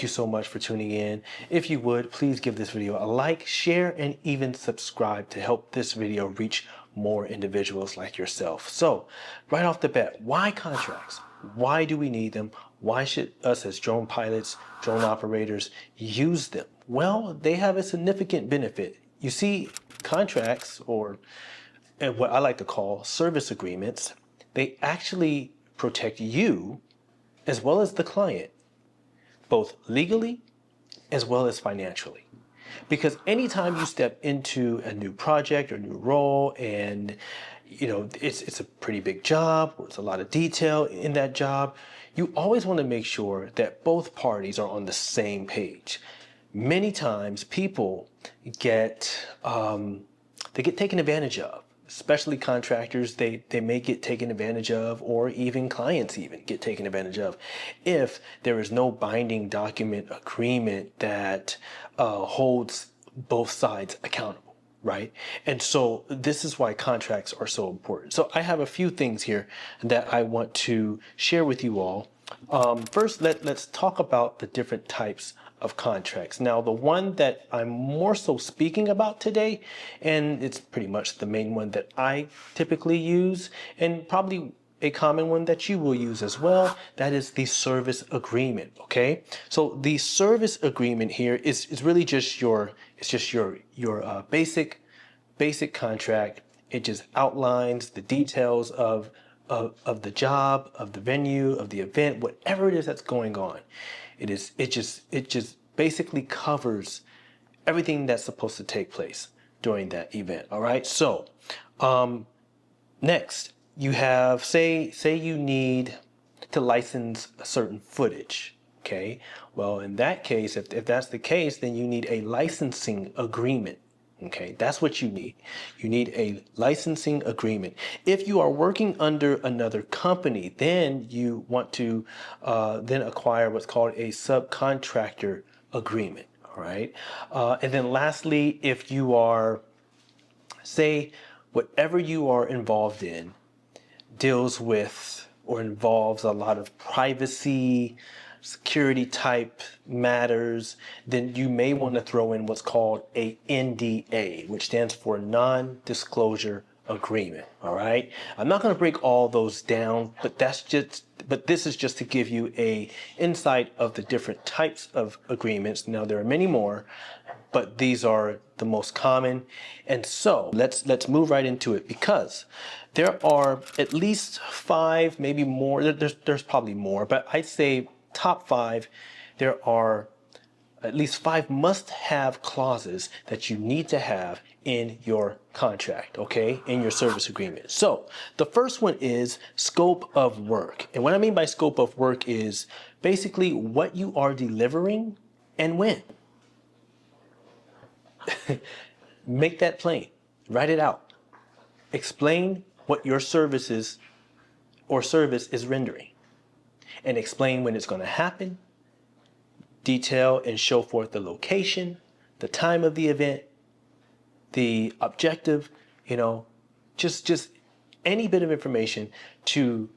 you so much for tuning in. If you would, please give this video a like, share, and even subscribe to help this video reach more individuals like yourself. So right off the bat, why contracts? Why do we need them? Why should us as drone pilots, drone operators use them? Well, they have a significant benefit. You see, contracts, or what I like to call service agreements, they actually protect you as well as the client, both legally as well as financially. Because anytime you step into a new project or new role, and it's a pretty big job, or it's a lot of detail in that job, you always want to make sure that both parties are on the same page. Many times people get taken advantage of, especially contractors. They may get taken advantage of, or even clients even get taken advantage of, if there is no binding document agreement that holds both sides accountable, right? And so this is why contracts are so important. So I have a few things here that I want to share with you all. First, let's talk about the different types of contracts. Now, the one that I'm more so speaking about today, and it's pretty much the main one that I typically use, and probably a common one that you will use as well, that is the service agreement. Okay, so the service agreement here is really just your basic contract. It just outlines the details of the job, of the venue, of the event, whatever it is that's going on. It just basically covers everything that's supposed to take place during that event. All right. So next, you have, say you need to license a certain footage. Okay. Well, in that case, if that's the case, then you need a licensing agreement. Okay, that's what you need. You need a licensing agreement. If you are working under another company, then you want to then acquire what's called a subcontractor agreement. All right. And then lastly, if you are, say, whatever you are involved in deals with or involves a lot of privacy, security type matters, then you may want to throw in what's called a NDA, which stands for non-disclosure agreement. All right. I'm not going to break all those down, but this is just to give you a insight of the different types of agreements. Now, there are many more, but these are the most common. And so let's move right into it, because there are at least 5, maybe more. There's probably more, but I'd say top 5, there are at least 5 must-have clauses that you need to have in your contract, okay, in your service agreement. So the first one is scope of work. And what I mean by scope of work is basically what you are delivering and when. Make that plain. Write it out. Explain what your services or service is rendering, and explain when it's going to happen. Detail and show forth the location, the time of the event, the objective, just any bit of information to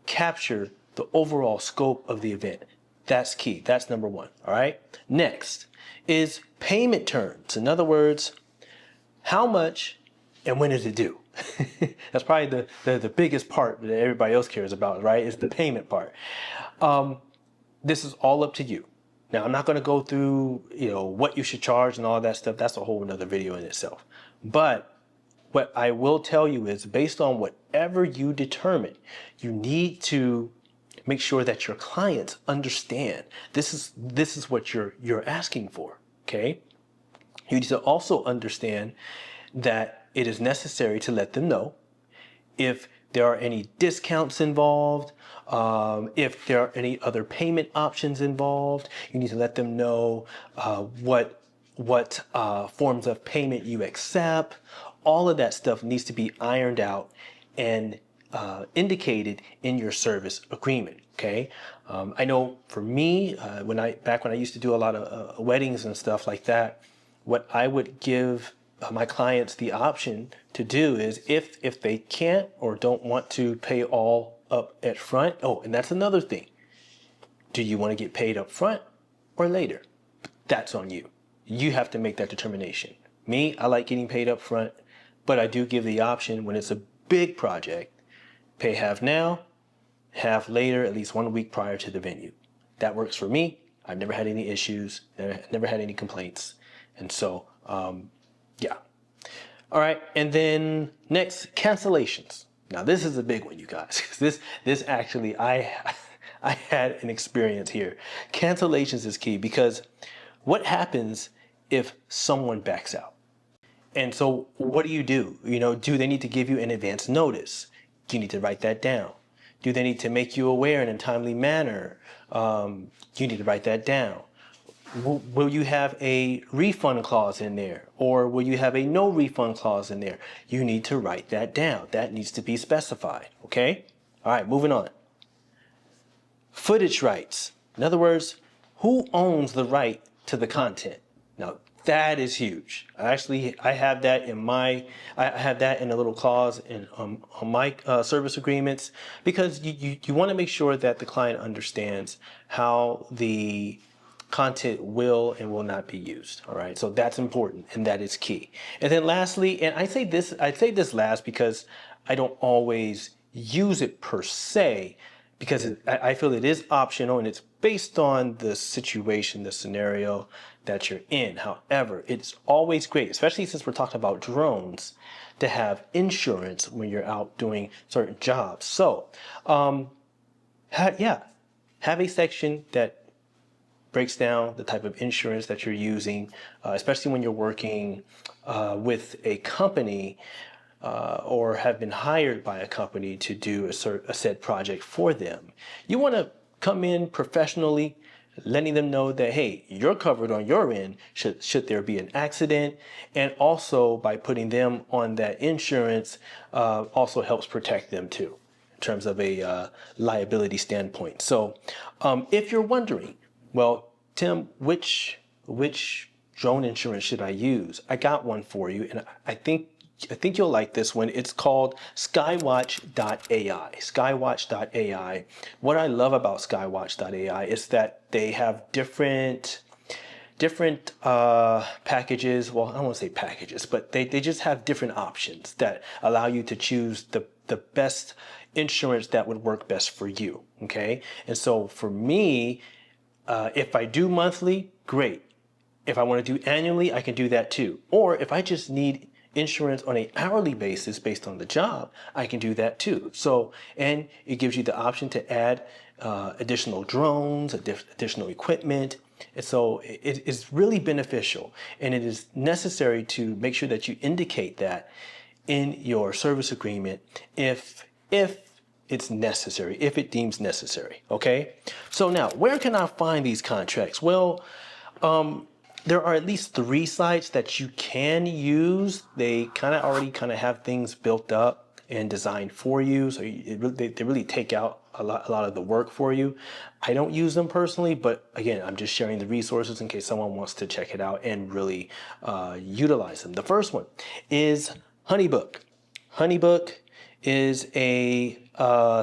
capture the overall scope of the event. That's key. That's number 1. All right. Next is payment terms. In other words, how much and when is it due? That's probably the biggest part that everybody else cares about, right? Is the payment part. This is all up to you. Now, I'm not going to go through, what you should charge and all that stuff. That's a whole nother video in itself. But what I will tell you is, based on whatever you determine, you need to make sure that your clients understand this is what you're asking for. Okay. You need to also understand that it is necessary to let them know if there are any discounts involved, if there are any other payment options involved. You need to let them know what forms of payment you accept. All of that stuff needs to be ironed out and indicated in your service agreement. Okay. I know for me, back when I used to do a lot of weddings and stuff like that, what I would give my clients the option to do is, if they can't or don't want to pay all up at front. Oh, and that's another thing. Do you want to get paid up front, or later. That's on you. You have to make that determination. Me, I like getting paid up front, but I do give the option when it's a big project, pay half now, half later, at least 1 week prior to the venue. That works for me. I've never had any issues, never had any complaints. And so, yeah. All right, and then next, cancellations. Now this is a big one, you guys. This actually, I had an experience here. Cancellations is key because what happens if someone backs out? And so what do? Do they need to give you an advance notice? You need to write that down. Do they need to make you aware in a timely manner? You need to write that down. Will you have a refund clause in there? Or will you have a no refund clause in there? You need to write that down. That needs to be specified, okay? All right, moving on. Footage rights. In other words, who owns the right to the content? Now, that is huge. I have that in a little clause on my service agreements, because you want to make sure that the client understands how the content will and will not be used. All right, so that's important and that is key. And then lastly, and I say this last because I don't always use it per se, because I feel it is optional and it's based on the situation, the scenario that you're in. However, it's always great, especially since we're talking about drones, to have insurance when you're out doing certain jobs. So, have a section that breaks down the type of insurance that you're using, especially when you're working with a company or have been hired by a company to do a said project for them. You want to come in professionally, letting them know that, hey, you're covered on your end should there be an accident, and also by putting them on that insurance also helps protect them too in terms of a liability standpoint. So if you're wondering, well, Tim, which drone insurance should I use? I got one for you, and I think you'll like this one. It's called Skywatch.ai. Skywatch.ai. What I love about Skywatch.ai is that they have different packages. Well, I don't want to say packages, but they just have different options that allow you to choose the best insurance that would work best for you. Okay, and so for me, if I do monthly, great. If I want to do annually, I can do that too. Or if I just need insurance on an hourly basis based on the job, I can do that too. So, and it gives you the option to add additional drones, additional equipment. And so it is really beneficial, and it is necessary to make sure that you indicate that in your service agreement if it's necessary, if it deems necessary, okay? So now, where can I find these contracts? Well, there are at least 3 sites that you can use. They already have things built up and designed for you, so they really take out a lot of the work for you. I don't use them personally, but again, I'm just sharing the resources in case someone wants to check it out and really utilize them. The first one is Honeybook. Honeybook is a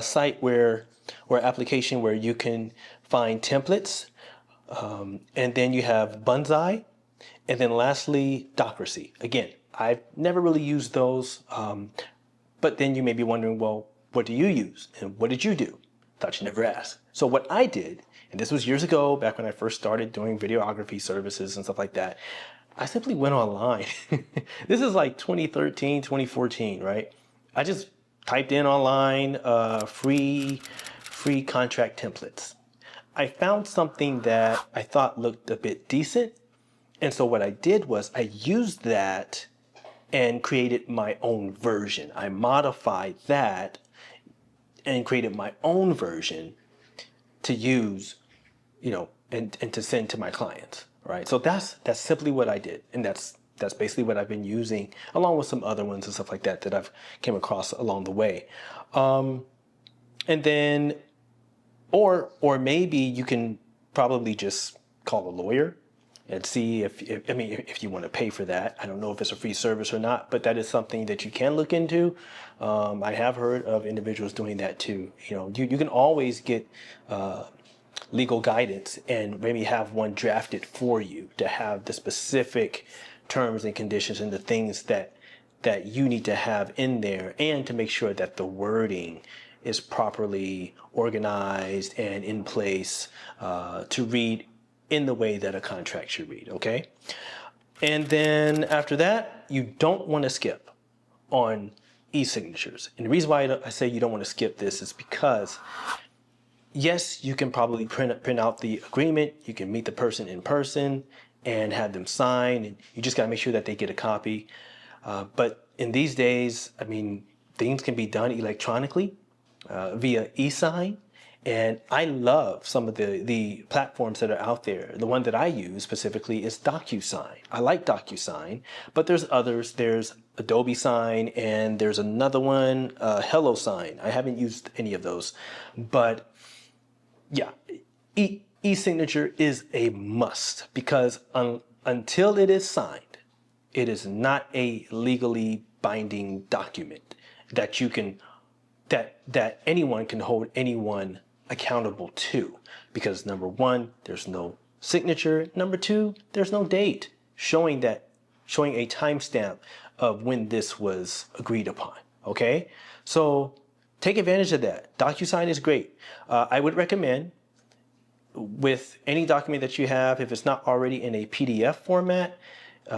site or application where you can find templates. And then you have Bonsai, and then lastly, Docracy. Again, I've never really used those, but then you may be wondering, well, what do you use? And what did you do? Thought you never asked. So what I did, and this was years ago, back when I first started doing videography services and stuff like that, I simply went online. This is like 2013, 2014, right? I just typed in online, free contract templates. I found something that I thought looked a bit decent. And so what I did was I used that and created my own version. I modified that and created my own version to use, and to send to my clients, right? So that's simply what I did. And that's basically what I've been using, along with some other ones and stuff like that I've came across along the way. And then Or maybe you can probably just call a lawyer and see if you want to pay for that. I don't know if it's a free service or not, but that is something that you can look into. I have heard of individuals doing that too. You can always get legal guidance and maybe have one drafted for you to have the specific terms and conditions and the things that you need to have in there, and to make sure that the wording is properly organized and in place to read in the way that a contract should read, okay? And then after that, you don't want to skip on e-signatures. And the reason why I say you don't want to skip this is because, yes, you can probably print out the agreement, you can meet the person in person and have them sign, and you just got to make sure that they get a copy. But in these days, I mean, things can be done electronically via eSign. And I love some of the platforms that are out there. The one that I use specifically is DocuSign. I like DocuSign, but there's others. There's Adobe Sign, and there's another one, HelloSign. I haven't used any of those, but yeah, e-signature is a must, because until it is signed, it is not a legally binding document that you can that anyone can hold anyone accountable to, because number one, there's no signature. Number two, there's no date showing a timestamp of when this was agreed upon. Okay, so take advantage of that. DocuSign is great. I would recommend, with any document that you have, if it's not already in a PDF format,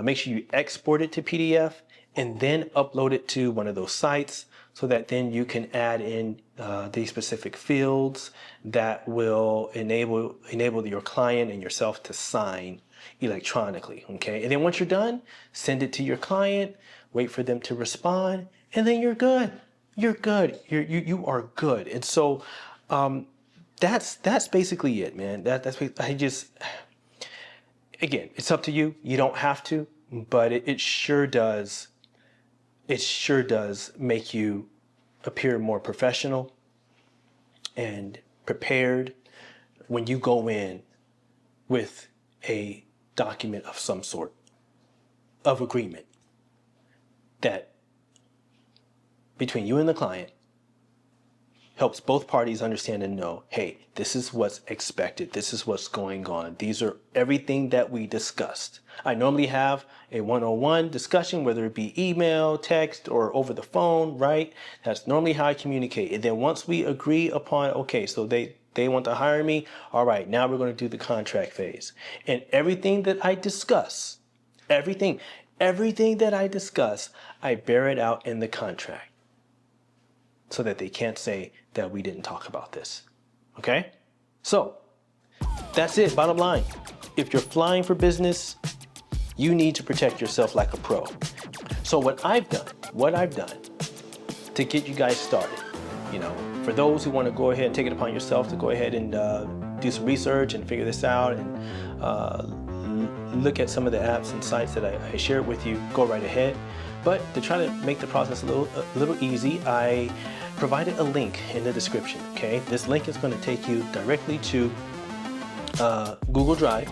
make sure you export it to PDF and then upload it to one of those sites, so that then you can add in the specific fields that will enable your client and yourself to sign electronically, okay? And then once you're done, send it to your client, wait for them to respond, and then you're good. You're good. You are good. And so that's basically it, man. Again, it's up to you. You don't have to, but it sure does. It sure does make you appear more professional and prepared when you go in with a document of some sort of agreement that between you and the client helps both parties understand and know, hey, this is what's expected. This is what's going on. These are everything that we discussed. I normally have a one-on-one discussion, whether it be email, text, or over the phone, right? That's normally how I communicate. And then once we agree upon, okay, so they want to hire me, all right, now we're going to do the contract phase. And everything that I discuss, everything that I discuss, I bear it out in the contract, so that they can't say that we didn't talk about this, okay? So that's it, bottom line. If you're flying for business, you need to protect yourself like a pro. So what I've done to get you guys started, for those who want to go ahead and take it upon yourself to go ahead and do some research and figure this out and look at some of the apps and sites that I shared with you, go right ahead. But to try to make the process a little easy, I provided a link in the description, okay? This link is going to take you directly to Google Drive,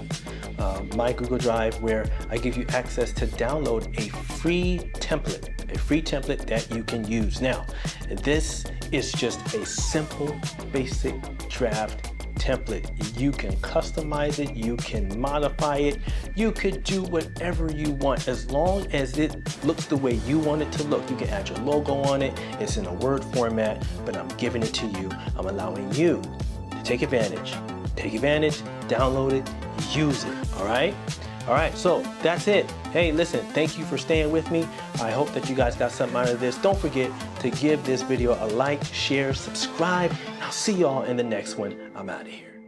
my Google Drive, where I give you access to download a free template that you can use. Now, this is just a simple, basic draft template. You can customize it, you can modify it, you could do whatever you want as long as it looks the way you want it to look. You can add your logo on it. It's in a Word format, but I'm giving it to you. I'm allowing you to take advantage, download it, use it, all right? All right, so that's it. Hey, listen, thank you for staying with me. I hope that you guys got something out of this. Don't forget to give this video a like, share, subscribe. I'll see y'all in the next one. I'm out of here.